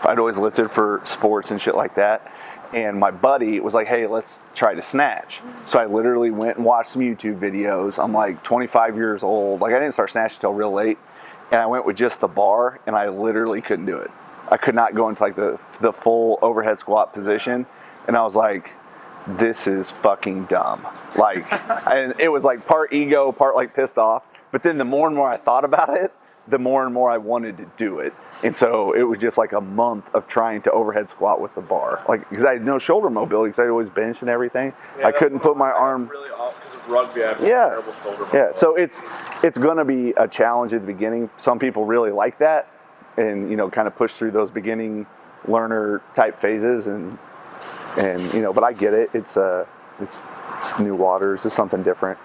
I'd always lifted for sports and shit like that. And my buddy was like, hey, let's try to snatch. So I literally went and watched some YouTube videos. I'm like 25 years old. Like I didn't start snatching until real late. And I went with just the bar and I literally couldn't do it. I could not go into like the full overhead squat position. And I was like, this is fucking dumb. Like, and it was like part ego, part like pissed off. But then the more and more I thought about it, the more and more I wanted to do it. And so it was just like a month of trying to overhead squat with the bar. Like, because I had no shoulder mobility, because I always benched and everything. Yeah, I couldn't put my arm. Really off because of rugby. I have terrible shoulder mobility. Yeah, so it's going to be a challenge at the beginning. Some people really like that, and kind of push through those beginning learner type phases, and but I get it. It's new waters. It's something different.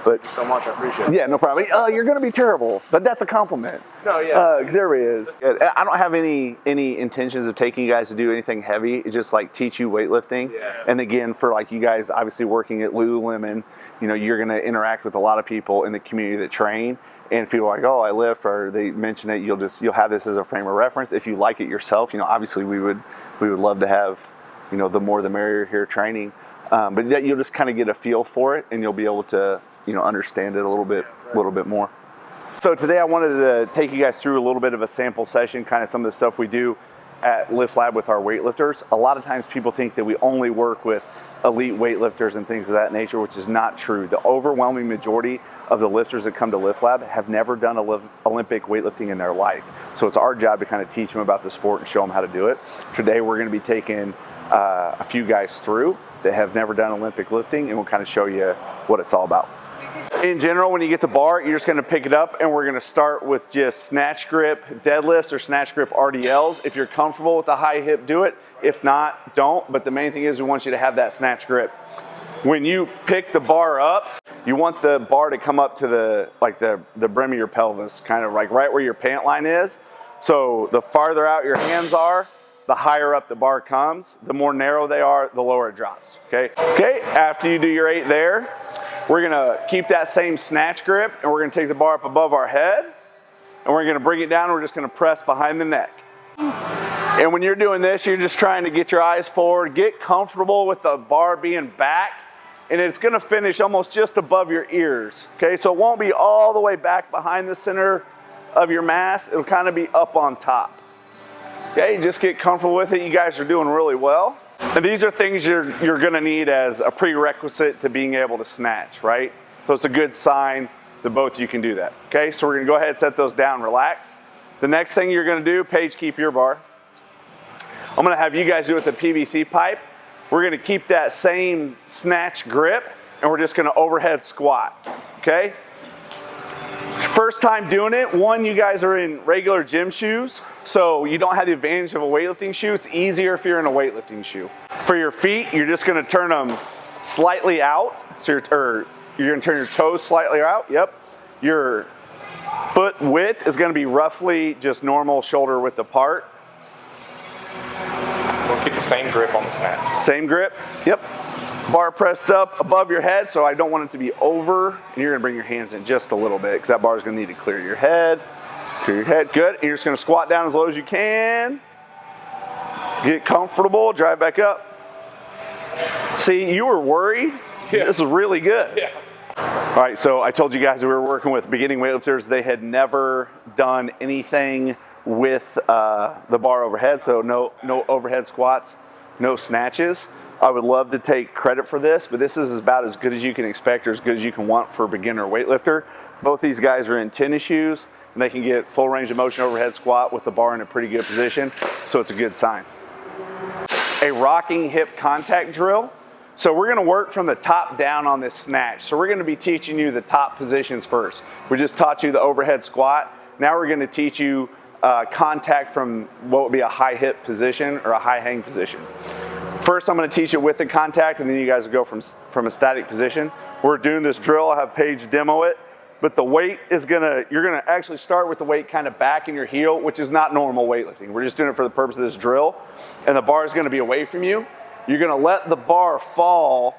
Thank you so much, I appreciate it. Yeah, no problem. You're going to be terrible, but that's a compliment. No, yeah. Because everybody is. I don't have any intentions of taking you guys to do anything heavy. It's just like teach you weightlifting. Yeah. And again, for like you guys obviously working at Lululemon, you're going to interact with a lot of people in the community that train. And if people are like, oh, I lift, or they mention it, you'll have this as a frame of reference. If you like it yourself, obviously we would love to have, the more the merrier here training. But that you'll just kind of get a feel for it, and you'll be able to, understand it a little bit more. So today I wanted to take you guys through a little bit of a sample session, kind of some of the stuff we do at Lift Lab with our weightlifters. A lot of times people think that we only work with elite weightlifters and things of that nature, which is not true. The overwhelming majority of the lifters that come to Lift Lab have never done Olympic weightlifting in their life. So it's our job to kind of teach them about the sport and show them how to do it. Today we're going to be taking a few guys through that have never done Olympic lifting, and we'll kind of show you what it's all about. In general, when you get the bar, you're just going to pick it up, and we're going to start with just snatch grip deadlifts or snatch grip RDLs. If you're comfortable with the high hip, do it. If not, don't. But the main thing is we want you to have that snatch grip. When you pick the bar up, you want the bar to come up to the brim of your pelvis, kind of like right where your pant line is. So the farther out your hands are, the higher up the bar comes. The more narrow they are, the lower it drops. Okay. After you do your 8 there, we're gonna keep that same snatch grip, and we're gonna take the bar up above our head, and we're gonna bring it down, and we're just gonna press behind the neck. And when you're doing this, you're just trying to get your eyes forward, get comfortable with the bar being back, and it's gonna finish almost just above your ears. Okay, so it won't be all the way back behind the center of your mass, it'll kind of be up on top. Okay, just get comfortable with it. You guys are doing really well. And these are things you're gonna need as a prerequisite to being able to snatch, right? So it's a good sign that both of you can do that. Okay, so we're gonna go ahead and set those down, relax. The next thing you're gonna do, Paige, keep your bar. I'm gonna have you guys do it with the PVC pipe. We're gonna keep that same snatch grip, and we're just gonna overhead squat, okay? First time doing it, you guys are in regular gym shoes, so you don't have the advantage of a weightlifting shoe. It's easier if you're in a weightlifting shoe. For your feet, you're just gonna turn them slightly out, so you're gonna turn your toes slightly out, yep. Your foot width is gonna be roughly just normal shoulder width apart. We'll keep the same grip on the snatch. Same grip, yep. Bar pressed up above your head, so I don't want it to be over, and you're gonna bring your hands in just a little bit, because that bar is gonna need to clear your head. Clear your head, good. And you're just gonna squat down as low as you can. Get comfortable, drive back up. See, you were worried. Yeah. This is really good. Yeah. All right, so I told you guys we were working with beginning weightlifters. They had never done anything with the bar overhead, so no overhead squats, no snatches. I would love to take credit for this, but this is about as good as you can expect or as good as you can want for a beginner weightlifter. Both these guys are in tennis shoes, and they can get full range of motion overhead squat with the bar in a pretty good position, so it's a good sign. A rocking hip contact drill. So we're gonna work from the top down on this snatch. So we're gonna be teaching you the top positions first. We just taught you the overhead squat. Now we're gonna teach you contact from what would be a high hip position or a high hang position. First, I'm going to teach it with the contact, and then you guys will go from a static position. We're doing this drill. I'll have Paige demo it, but the weight is you're gonna actually start with the weight kind of back in your heel, which is not normal weightlifting. We're just doing it for the purpose of this drill, and the bar is gonna be away from you. You're gonna let the bar fall,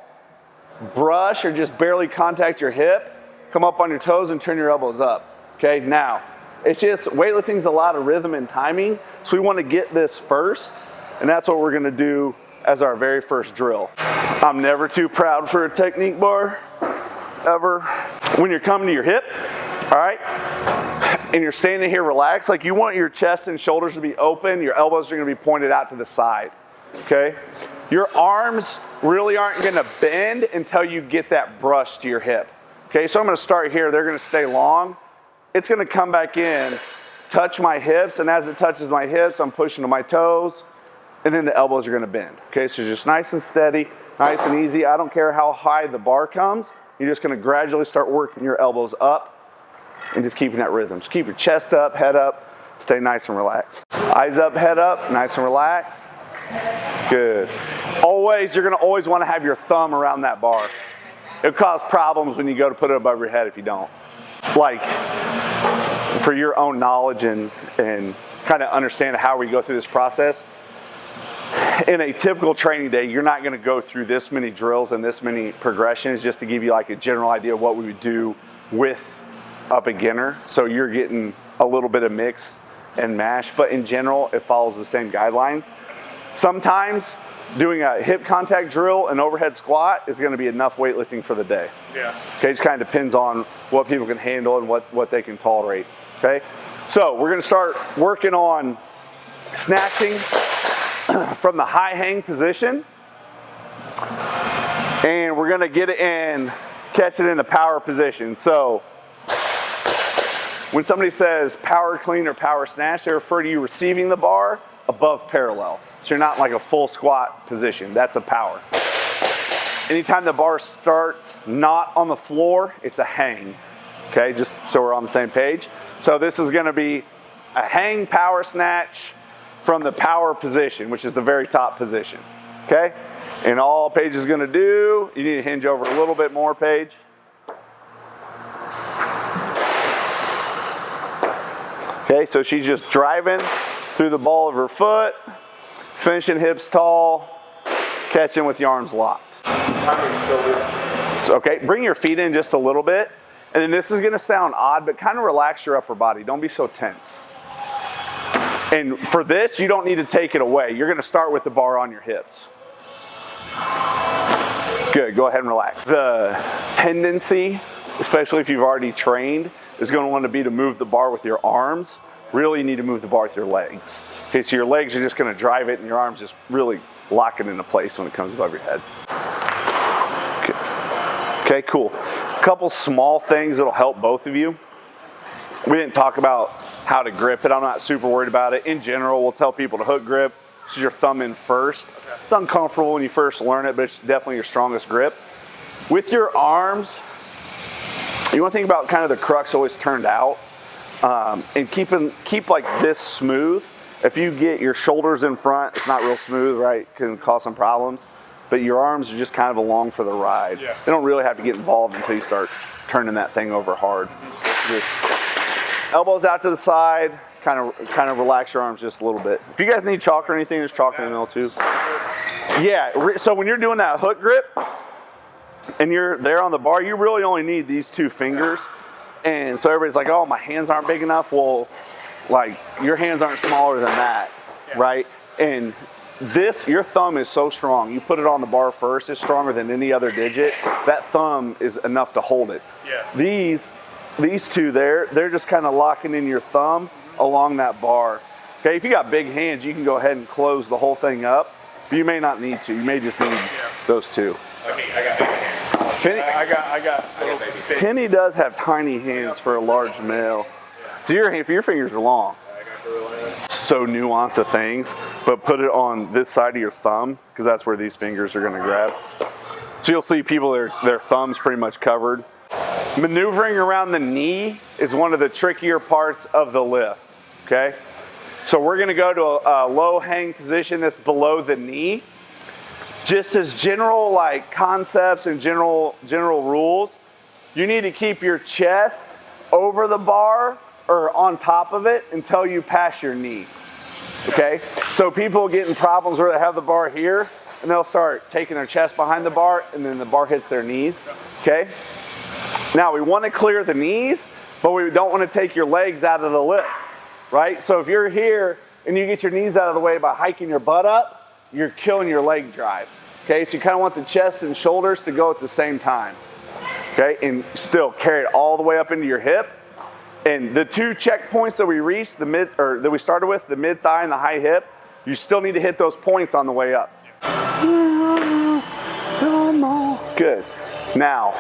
brush or just barely contact your hip, come up on your toes and turn your elbows up. Okay, now, It's just weightlifting is a lot of rhythm and timing. So we want to get this first, and that's what we're going to do as our very first drill. I'm never too proud for a technique bar, ever. When you're coming to your hip, all right, and you're standing here relaxed, like you want your chest and shoulders to be open, your elbows are going to be pointed out to the side, okay? Your arms really aren't going to bend until you get that brush to your hip, okay? So I'm going to start here. They're going to stay long. It's going to come back in, touch my hips, and as it touches my hips, I'm pushing to my toes, and then the elbows are going to bend. Okay, so just nice and steady, nice and easy. I don't care how high the bar comes. You're just going to gradually start working your elbows up and just keeping that rhythm. Just keep your chest up, head up, stay nice and relaxed. Eyes up, head up, nice and relaxed. Good. Always, you're going to always want to have your thumb around that bar. It'll cause problems when you go to put it above your head if you don't. Like, for your own knowledge and kind of understand how we go through this process, in a typical training day, you're not going to go through this many drills and this many progressions, just to give you like a general idea of what we would do with a beginner. So you're getting a little bit of mix and mash, but in general, it follows the same guidelines. Sometimes doing a hip contact drill and overhead squat is going to be enough weightlifting for the day. Yeah. Okay, it just kind of depends on what people can handle and what they can tolerate. Okay, so we're going to start working on snatching from the high hang position, and we're going to get it in, catch it in the power position. So when somebody says power clean or power snatch, they refer to you receiving the bar above parallel. So you're not in like a full squat position. That's a power. Anytime the bar starts not on the floor, it's a hang. Okay, just so we're on the same page. So this is going to be a hang power snatch from the power position, which is the very top position. Okay, and all Paige is going to do, you need to hinge over a little bit more, Paige. Okay, so she's just driving through the ball of her foot, finishing hips tall, catching with the arms locked. Okay, bring your feet in just a little bit. And then this is going to sound odd, but kind of relax your upper body. Don't be so tense. And for this, you don't need to take it away. You're going to start with the bar on your hips. Good, go ahead and relax. The tendency, especially if you've already trained, is going to want to be to move the bar with your arms. Really, you need to move the bar with your legs. Okay, so your legs are just going to drive it, and your arms just really lock it into place when it comes above your head. Okay, cool. A couple small things that'll help both of you. We didn't talk about how to grip it. I'm not super worried about it. In general, we'll tell people to hook grip. So your thumb in first. Okay. It's uncomfortable when you first learn it, but it's definitely your strongest grip. With your arms, you want to think about kind of the crux always turned out, and keep like this smooth. If you get your shoulders in front, it's not real smooth, right? Can cause some problems. But your arms are just kind of along for the ride. Yeah. They don't really have to get involved until you start turning that thing over hard. Just elbows out to the side, kind of relax your arms just a little bit. If you guys need chalk or anything, there's chalk in the middle too. Yeah, so when you're doing that hook grip and you're there on the bar, you really only need these two fingers. And so everybody's like, oh, my hands aren't big enough. Well, like your hands aren't smaller than that, right? And your thumb is so strong. You put it on the bar first, it's stronger than any other digit. That thumb is enough to hold it. Yeah. These two there, they're just kind of locking in your thumb along that bar. Okay, if you got big hands, you can go ahead and close the whole thing up, but you may not need to. You may just need those two. Okay, I got big hands. Kenny does have tiny hands for a large male. So your fingers are long. So nuance of things, but put it on this side of your thumb because that's where these fingers are going to grab. So you'll see people, their thumbs pretty much covered. Maneuvering around the knee is one of the trickier parts of the lift, okay? So we're going to go to a low hang position that's below the knee. Just as general like concepts and general rules, you need to keep your chest over the bar or on top of it until you pass your knee, okay? So people get in problems where they have the bar here and they'll start taking their chest behind the bar and then the bar hits their knees, okay? Now we want to clear the knees, but we don't want to take your legs out of the lift, right? So if you're here and you get your knees out of the way by hiking your butt up, you're killing your leg drive, okay? So you kind of want the chest and shoulders to go at the same time, okay? And still carry it all the way up into your hip. And the two checkpoints that we reached, that we started with, the mid thigh and the high hip, you still need to hit those points on the way up. Good. Now,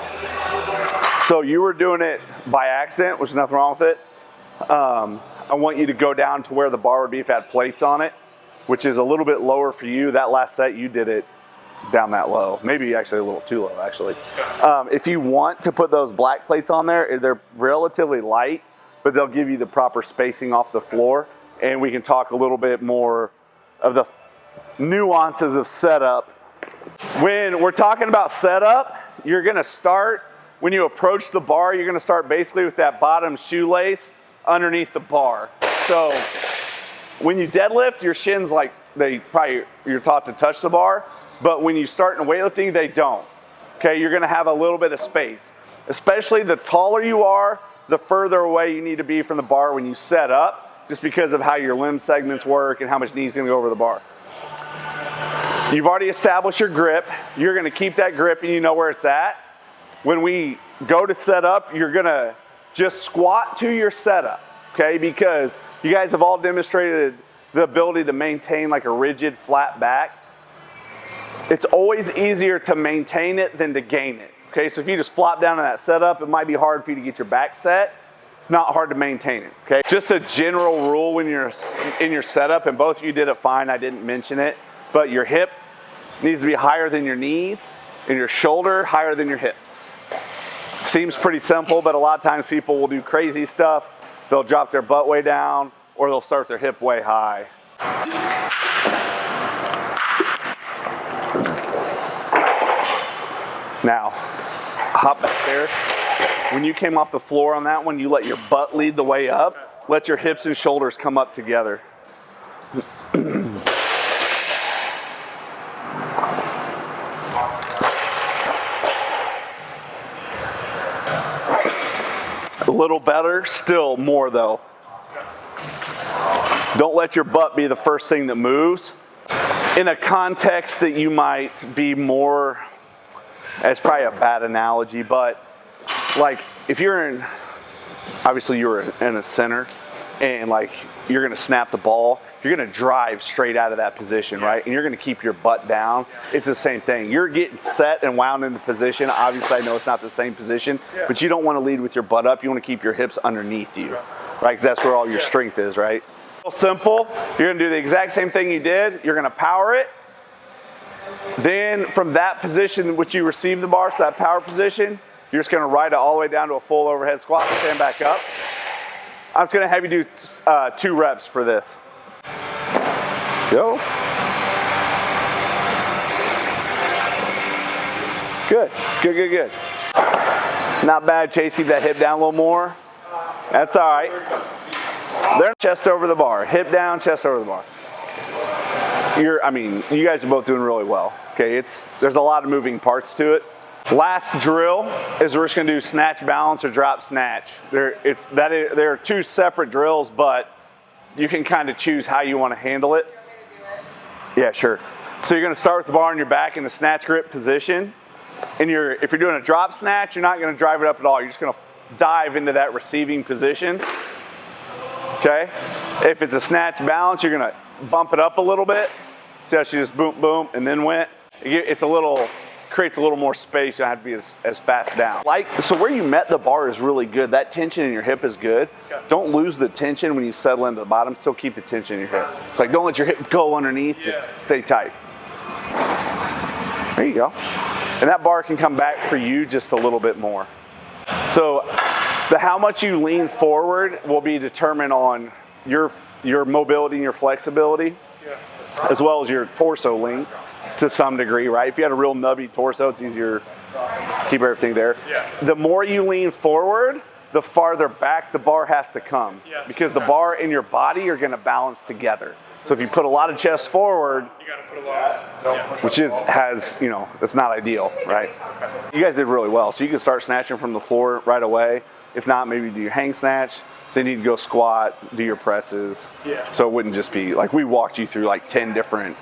so you were doing it by accident, which is nothing wrong with it. I want you to go down to where the bar would be if it had plates on it, which is a little bit lower for you. That last set, you did it down that low. Maybe actually a little too low, actually. If you want to put those black plates on there, they're relatively light, but they'll give you the proper spacing off the floor. And we can talk a little bit more of the nuances of setup. When we're talking about setup, you're gonna start, when you approach the bar, you're gonna start basically with that bottom shoelace underneath the bar. So when you deadlift, your shins, like, you're taught to touch the bar, but when you start in weightlifting, they don't. Okay, you're gonna have a little bit of space. Especially the taller you are, the further away you need to be from the bar when you set up, just because of how your limb segments work and how much knee's gonna go over the bar. You've already established your grip. You're gonna keep that grip and you know where it's at. When we go to set up, you're gonna just squat to your setup, okay? Because you guys have all demonstrated the ability to maintain like a rigid, flat back. It's always easier to maintain it than to gain it, okay? So if you just flop down in that setup, it might be hard for you to get your back set. It's not hard to maintain it, okay? Just a general rule when you're in your setup, and both of you did it fine, I didn't mention it, but your hip needs to be higher than your knees, and your shoulder higher than your hips. Seems pretty simple, but a lot of times people will do crazy stuff. They'll drop their butt way down, or they'll start their hip way high. Now, hop back there. When you came off the floor on that one, you let your butt lead the way up. Let your hips and shoulders come up together. A little better, still more though. Don't let your butt be the first thing that moves. In a context that you might be more, it's probably a bad analogy, but like if you're in, obviously you're in a center and like you're gonna snap the ball, you're gonna drive straight out of that position, right? And you're gonna keep your butt down. It's the same thing. You're getting set and wound into position. Obviously I know it's not the same position, but you don't wanna lead with your butt up. You wanna keep your hips underneath you, right? Because that's where all your strength is, right? Simple. You're gonna do the exact same thing you did. You're gonna power it. Then from that position which you receive the bar, so that power position, you're just gonna ride it all the way down to a full overhead squat and stand back up. I'm just gonna have you do 2 reps for this. Go. Good, good, good, good. Not bad, Chase, keep that hip down a little more. That's all right. They're chest over the bar, hip down, chest over the bar. You guys are both doing really well. Okay, there's a lot of moving parts to it. Last drill is we're just gonna do snatch balance or drop snatch. There are 2 separate drills, but you can kind of choose how you want to handle it. Yeah, sure. So you're gonna start with the bar on your back in the snatch grip position. And if you're doing a drop snatch, you're not gonna drive it up at all. You're just gonna dive into that receiving position. Okay? If it's a snatch balance, you're gonna bump it up a little bit. See how she just boom, boom, and then went? Creates a little more space. You don't have to be as fast down. So where you met the bar is really good. That tension in your hip is good. Okay. Don't lose the tension when you settle into the bottom. Still keep the tension in your hip. It's like don't let your hip go underneath. Just stay tight. There you go. And that bar can come back for you just a little bit more. So how much you lean forward will be determined on your mobility and your flexibility, as well as your torso length to some degree, right? If you had a real nubby torso, it's easier to keep everything there. Yeah. The more you lean forward, the farther back the bar has to come, because the bar and your body are gonna balance together. So if you put a lot of chest forward, you gotta put a lot, which that's not ideal, right? You guys did really well. So you can start snatching from the floor right away. If not, maybe do your hang snatch. Then you'd go squat, do your presses. Yeah. So it wouldn't just be like we walked you through like 10 different,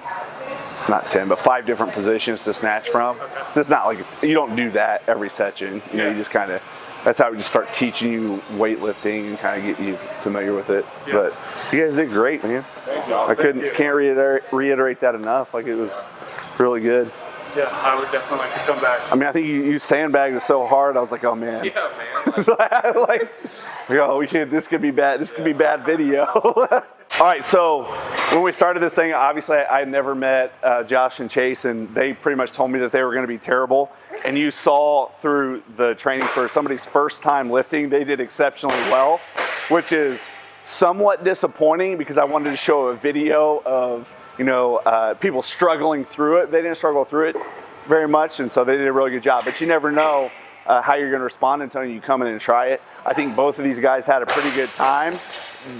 not 10, but 5 different positions to snatch from. Okay. So it's not like, you don't do that every session. You know, you just kind of, that's how we just start teaching you weightlifting and kind of get you familiar with it. Yeah. But you guys did great, man. Thank you. I can't reiterate that enough. Like, it was really good. Yeah, I would definitely like to come back. I mean, I think you sandbagged it so hard. I was like, oh man. Yeah, man. Like, this could be bad. This could be bad video. All right, so when we started this thing, obviously I had never met Josh and Chase, and they pretty much told me that they were going to be terrible. And you saw through the training for somebody's first time lifting, they did exceptionally well, which is somewhat disappointing because I wanted to show a video of, you know, people struggling through it. They didn't struggle through it very much, and so they did a really good job. But you never know how you're going to respond until you come in and try it. I think both of these guys had a pretty good time.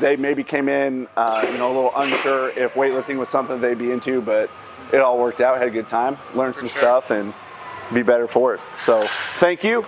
They maybe came in, you know, a little unsure if weightlifting was something they'd be into, but it all worked out. Had a good time, learned some stuff, and be better for it. So, thank you.